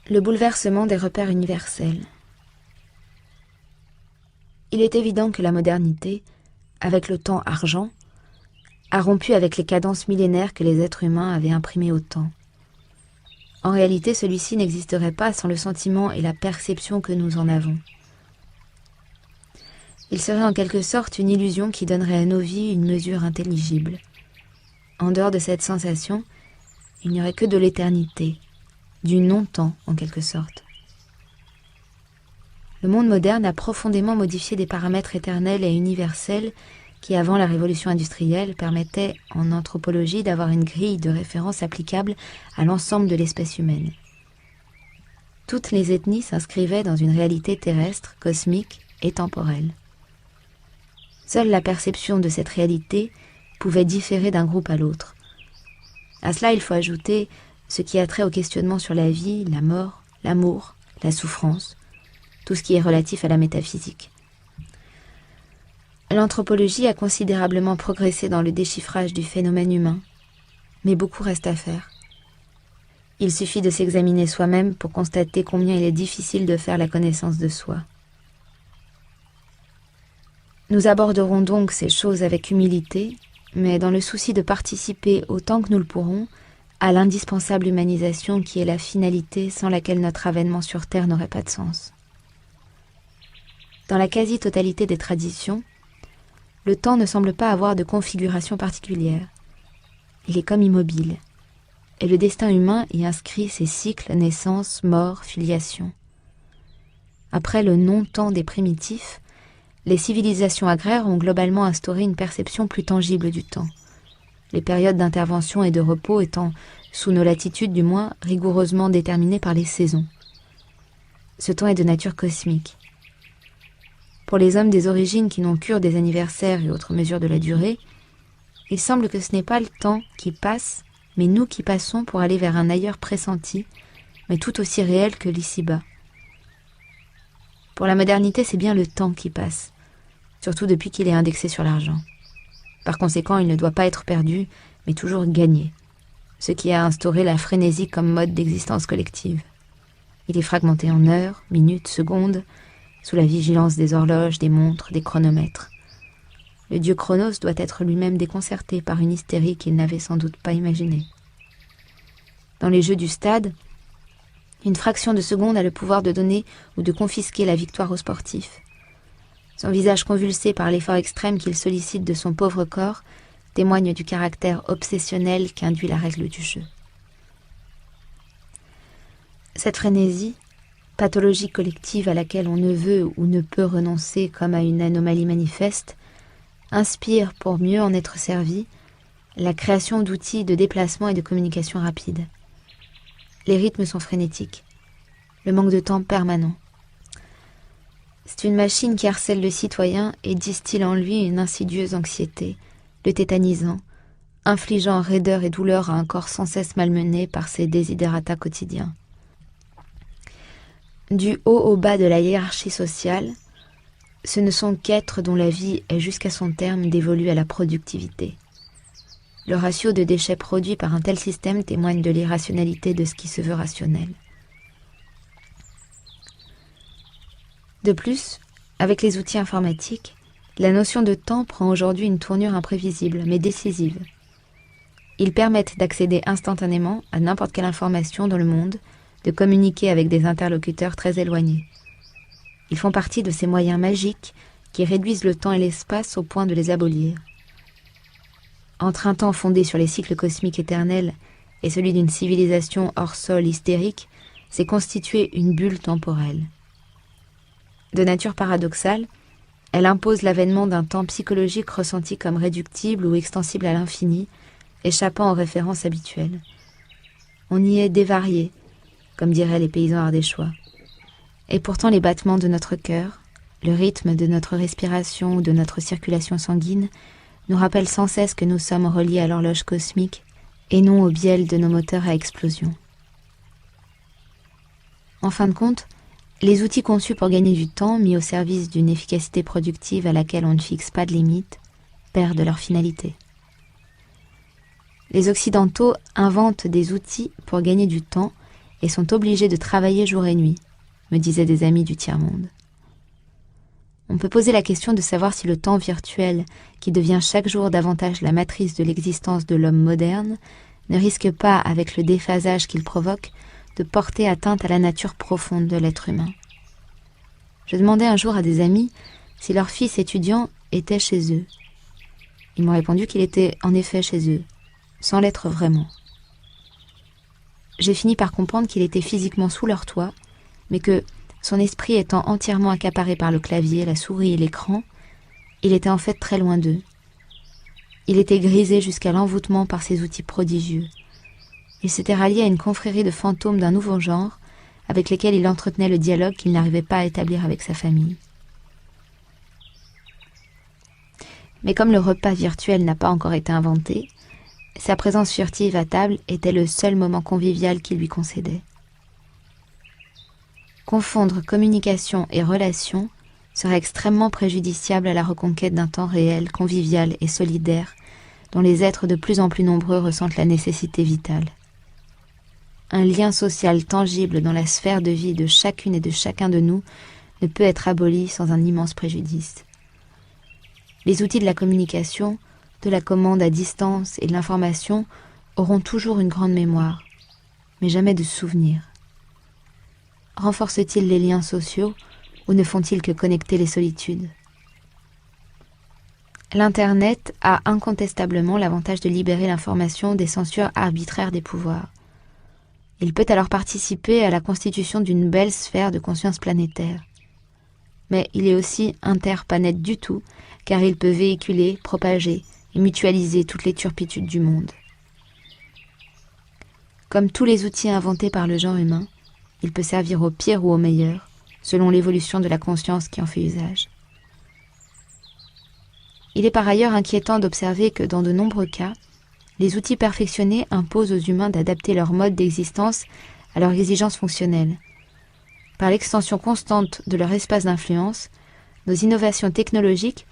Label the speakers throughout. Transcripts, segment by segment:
Speaker 1: Le bouleversement des repères universels. Il est évident que la modernité, avec le temps argent, a rompu avec les cadences millénaires que les êtres humains avaient imprimées au temps. En réalité, celui-ci n'existerait pas sans le sentiment et la perception que nous en avons. Il serait en quelque sorte une illusion qui donnerait à nos vies une mesure intelligible. En dehors de cette sensation, il n'y aurait que de l'éternité, du non-temps en quelque sorte. Le monde moderne a profondément modifié des paramètres éternels et universels qui, avant la révolution industrielle, permettaient en anthropologie d'avoir une grille de référence applicable à l'ensemble de l'espèce humaine. Toutes les ethnies s'inscrivaient dans une réalité terrestre, cosmique et temporelle. Seule la perception de cette réalité pouvait différer d'un groupe à l'autre. À cela, il faut ajouter ce qui a trait au questionnement sur la vie, la mort, l'amour, la souffrance, tout ce qui est relatif à la métaphysique. L'anthropologie a considérablement progressé dans le déchiffrage du phénomène humain, mais beaucoup reste à faire. Il suffit de s'examiner soi-même pour constater combien il est difficile de faire la connaissance de soi. Nous aborderons donc ces choses avec humilité, mais dans le souci de participer autant que nous le pourrons à l'indispensable humanisation qui est la finalité sans laquelle notre avènement sur Terre n'aurait pas de sens. Dans la quasi-totalité des traditions, le temps ne semble pas avoir de configuration particulière. Il est comme immobile, et le destin humain y inscrit ses cycles, naissance, mort, filiation. Après le non-temps des primitifs, les civilisations agraires ont globalement instauré une perception plus tangible du temps, les périodes d'intervention et de repos étant, sous nos latitudes du moins, rigoureusement déterminées par les saisons. Ce temps est de nature cosmique. Pour les hommes des origines qui n'ont cure des anniversaires et autres mesures de la durée, il semble que ce n'est pas le temps qui passe, mais nous qui passons pour aller vers un ailleurs pressenti, mais tout aussi réel que l'ici-bas. Pour la modernité, c'est bien le temps qui passe, surtout depuis qu'il est indexé sur l'argent. Par conséquent, il ne doit pas être perdu, mais toujours gagné, ce qui a instauré la frénésie comme mode d'existence collective. Il est fragmenté en heures, minutes, secondes, sous la vigilance des horloges, des montres, des chronomètres. Le dieu Chronos doit être lui-même déconcerté par une hystérie qu'il n'avait sans doute pas imaginée. Dans les jeux du stade, une fraction de seconde a le pouvoir de donner ou de confisquer la victoire aux sportifs. Son visage convulsé par l'effort extrême qu'il sollicite de son pauvre corps témoigne du caractère obsessionnel qu'induit la règle du jeu. Cette frénésie, pathologie collective à laquelle on ne veut ou ne peut renoncer comme à une anomalie manifeste, inspire, pour mieux en être servi, la création d'outils de déplacement et de communication rapide. Les rythmes sont frénétiques, le manque de temps permanent. C'est une machine qui harcèle le citoyen et distille en lui une insidieuse anxiété, le tétanisant, infligeant raideur et douleur à un corps sans cesse malmené par ses desiderata quotidiens. Du haut au bas de la hiérarchie sociale, ce ne sont qu'êtres dont la vie est jusqu'à son terme dévolue à la productivité. Le ratio de déchets produits par un tel système témoigne de l'irrationalité de ce qui se veut rationnel. De plus, avec les outils informatiques, la notion de temps prend aujourd'hui une tournure imprévisible, mais décisive. Ils permettent d'accéder instantanément à n'importe quelle information dans le monde, de communiquer avec des interlocuteurs très éloignés. Ils font partie de ces moyens magiques qui réduisent le temps et l'espace au point de les abolir. Entre un temps fondé sur les cycles cosmiques éternels et celui d'une civilisation hors sol hystérique, s'est constituée une bulle temporelle. De nature paradoxale, elle impose l'avènement d'un temps psychologique ressenti comme réductible ou extensible à l'infini, échappant aux références habituelles. On y est dévarié, comme diraient les paysans ardéchois. Et pourtant les battements de notre cœur, le rythme de notre respiration ou de notre circulation sanguine nous rappellent sans cesse que nous sommes reliés à l'horloge cosmique et non au biel de nos moteurs à explosion. En fin de compte, les outils conçus pour gagner du temps, mis au service d'une efficacité productive à laquelle on ne fixe pas de limite, perdent leur finalité. Les Occidentaux inventent des outils pour gagner du temps et sont obligés de travailler jour et nuit, me disaient des amis du tiers-monde. On peut poser la question de savoir si le temps virtuel, qui devient chaque jour davantage la matrice de l'existence de l'homme moderne, ne risque pas, avec le déphasage qu'il provoque, de porter atteinte à la nature profonde de l'être humain. Je demandais un jour à des amis si leur fils étudiant était chez eux. Ils m'ont répondu qu'il était en effet chez eux, sans l'être vraiment. J'ai fini par comprendre qu'il était physiquement sous leur toit, mais que, son esprit étant entièrement accaparé par le clavier, la souris et l'écran, il était en fait très loin d'eux. Il était grisé jusqu'à l'envoûtement par ces outils prodigieux. Il s'était rallié à une confrérie de fantômes d'un nouveau genre, avec lesquels il entretenait le dialogue qu'il n'arrivait pas à établir avec sa famille. Mais comme le repas virtuel n'a pas encore été inventé, sa présence furtive à table était le seul moment convivial qu'il lui concédait. Confondre communication et relation serait extrêmement préjudiciable à la reconquête d'un temps réel, convivial et solidaire, dont les êtres de plus en plus nombreux ressentent la nécessité vitale. Un lien social tangible dans la sphère de vie de chacune et de chacun de nous ne peut être aboli sans un immense préjudice. Les outils de la communication, de la commande à distance et de l'information auront toujours une grande mémoire, mais jamais de souvenirs. Renforcent-ils les liens sociaux ou ne font-ils que connecter les solitudes ? L'Internet a incontestablement l'avantage de libérer l'information des censures arbitraires des pouvoirs. Il peut alors participer à la constitution d'une belle sphère de conscience planétaire. Mais il est aussi interpanet du tout, car il peut véhiculer, propager et mutualiser toutes les turpitudes du monde. Comme tous les outils inventés par le genre humain, il peut servir au pire ou au meilleur, selon l'évolution de la conscience qui en fait usage. Il est par ailleurs inquiétant d'observer que dans de nombreux cas, les outils perfectionnés imposent aux humains d'adapter leur mode d'existence à leurs exigences fonctionnelles. Par l'extension constante de leur espace d'influence, nos innovations technologiques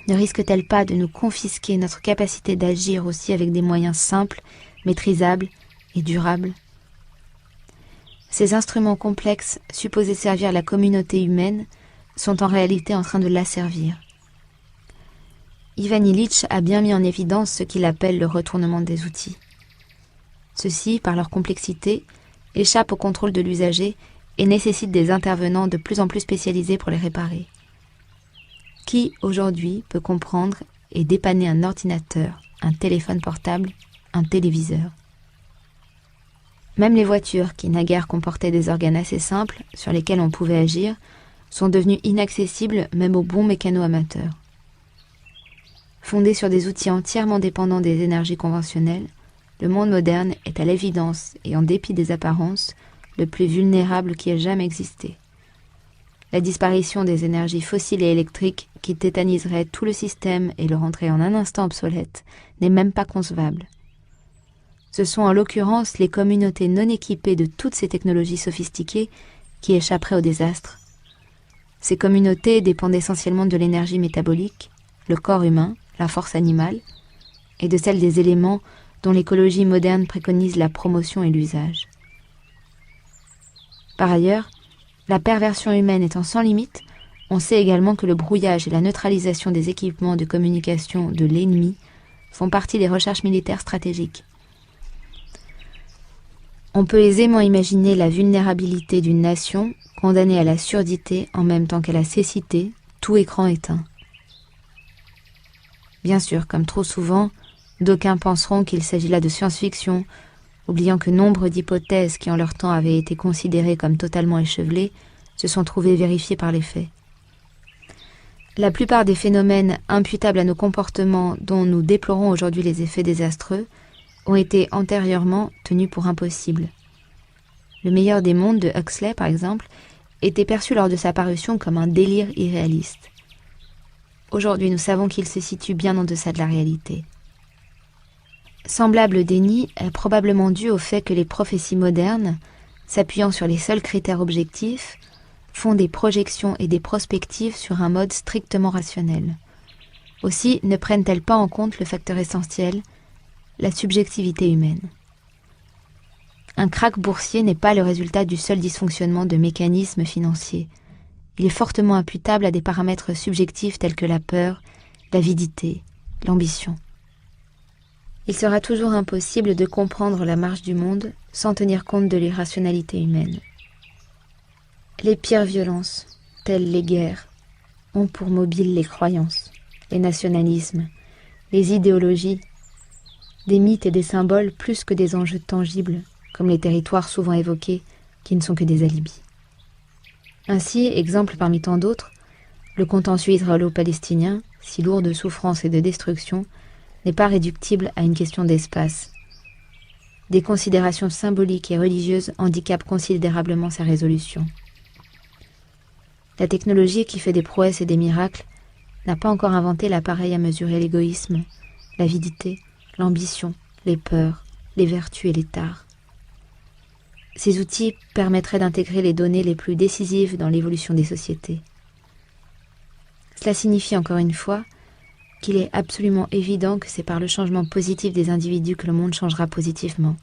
Speaker 1: ne risquent-elles pas de nous confisquer notre capacité d'agir aussi avec des moyens simples, maîtrisables et durables ? Ces instruments complexes, supposés servir la communauté humaine, sont en réalité en train de l'asservir. Ivan Illich a bien mis en évidence ce qu'il appelle le retournement des outils. Ceux-ci, par leur complexité, échappent au contrôle de l'usager et nécessitent des intervenants de plus en plus spécialisés pour les réparer. Qui, aujourd'hui, peut comprendre et dépanner un ordinateur, un téléphone portable, un téléviseur ? Même les voitures, qui naguère comportaient des organes assez simples sur lesquels on pouvait agir, sont devenues inaccessibles même aux bons mécano-amateurs. Fondé sur des outils entièrement dépendants des énergies conventionnelles, le monde moderne est à l'évidence et en dépit des apparences, le plus vulnérable qui ait jamais existé. La disparition des énergies fossiles et électriques qui tétaniseraient tout le système et le rendraient en un instant obsolète n'est même pas concevable. Ce sont en l'occurrence les communautés non équipées de toutes ces technologies sophistiquées qui échapperaient au désastre. Ces communautés dépendent essentiellement de l'énergie métabolique, le corps humain, la force animale, et de celle des éléments dont l'écologie moderne préconise la promotion et l'usage. Par ailleurs, la perversion humaine étant sans limite, on sait également que le brouillage et la neutralisation des équipements de communication de l'ennemi font partie des recherches militaires stratégiques. On peut aisément imaginer la vulnérabilité d'une nation condamnée à la surdité en même temps qu'à la cécité, tout écran éteint. Bien sûr, comme trop souvent, d'aucuns penseront qu'il s'agit là de science-fiction, oubliant que nombre d'hypothèses qui en leur temps avaient été considérées comme totalement échevelées se sont trouvées vérifiées par les faits. La plupart des phénomènes imputables à nos comportements dont nous déplorons aujourd'hui les effets désastreux ont été antérieurement tenus pour impossibles. Le meilleur des mondes de Huxley, par exemple, était perçu lors de sa parution comme un délire irréaliste. Aujourd'hui, nous savons qu'il se situe bien en deçà de la réalité. Semblable déni est probablement dû au fait que les prophéties modernes, s'appuyant sur les seuls critères objectifs, font des projections et des prospectives sur un mode strictement rationnel. Aussi ne prennent-elles pas en compte le facteur essentiel, la subjectivité humaine. Un krach boursier n'est pas le résultat du seul dysfonctionnement de mécanismes financiers. Il est fortement imputable à des paramètres subjectifs tels que la peur, l'avidité, l'ambition. Il sera toujours impossible de comprendre la marche du monde sans tenir compte de l'irrationalité humaine. Les pires violences, telles les guerres, ont pour mobile les croyances, les nationalismes, les idéologies, des mythes et des symboles plus que des enjeux tangibles, comme les territoires souvent évoqués, qui ne sont que des alibis. Ainsi, exemple parmi tant d'autres, le contentieux israélo-palestinien, si lourd de souffrance et de destruction, n'est pas réductible à une question d'espace. Des considérations symboliques et religieuses handicapent considérablement sa résolution. La technologie qui fait des prouesses et des miracles n'a pas encore inventé l'appareil à mesurer l'égoïsme, l'avidité, l'ambition, les peurs, les vertus et les tares. Ces outils permettraient d'intégrer les données les plus décisives dans l'évolution des sociétés. Cela signifie encore une fois qu'il est absolument évident que c'est par le changement positif des individus que le monde changera positivement.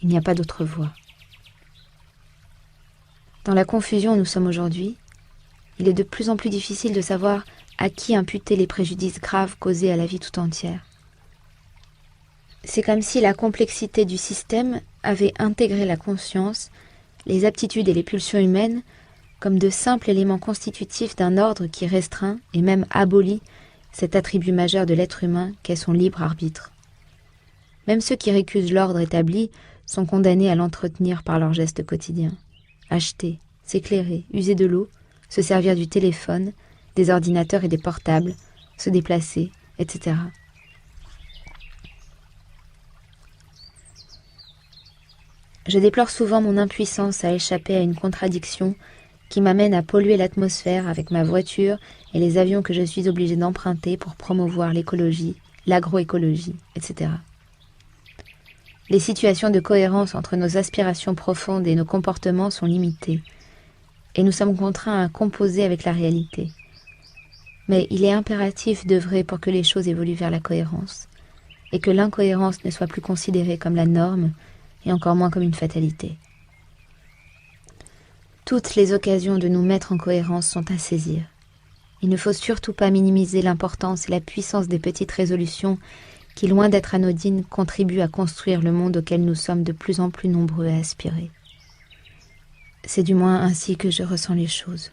Speaker 1: Il n'y a pas d'autre voie. Dans la confusion où nous sommes aujourd'hui, il est de plus en plus difficile de savoir à qui imputer les préjudices graves causés à la vie tout entière. C'est comme si la complexité du système avait intégré la conscience, les aptitudes et les pulsions humaines comme de simples éléments constitutifs d'un ordre qui restreint et même abolit cet attribut majeur de l'être humain qu'est son libre arbitre. Même ceux qui récusent l'ordre établi sont condamnés à l'entretenir par leurs gestes quotidiens. Acheter, s'éclairer, user de l'eau, se servir du téléphone, des ordinateurs et des portables, se déplacer, etc. Je déplore souvent mon impuissance à échapper à une contradiction qui m'amène à polluer l'atmosphère avec ma voiture et les avions que je suis obligé d'emprunter pour promouvoir l'écologie, l'agroécologie, etc. Les situations de cohérence entre nos aspirations profondes et nos comportements sont limitées, et nous sommes contraints à composer avec la réalité. Mais il est impératif d'œuvrer pour que les choses évoluent vers la cohérence, et que l'incohérence ne soit plus considérée comme la norme, et encore moins comme une fatalité. Toutes les occasions de nous mettre en cohérence sont à saisir. Il ne faut surtout pas minimiser l'importance et la puissance des petites résolutions qui, loin d'être anodines, contribuent à construire le monde auquel nous sommes de plus en plus nombreux à aspirer. C'est du moins ainsi que je ressens les choses.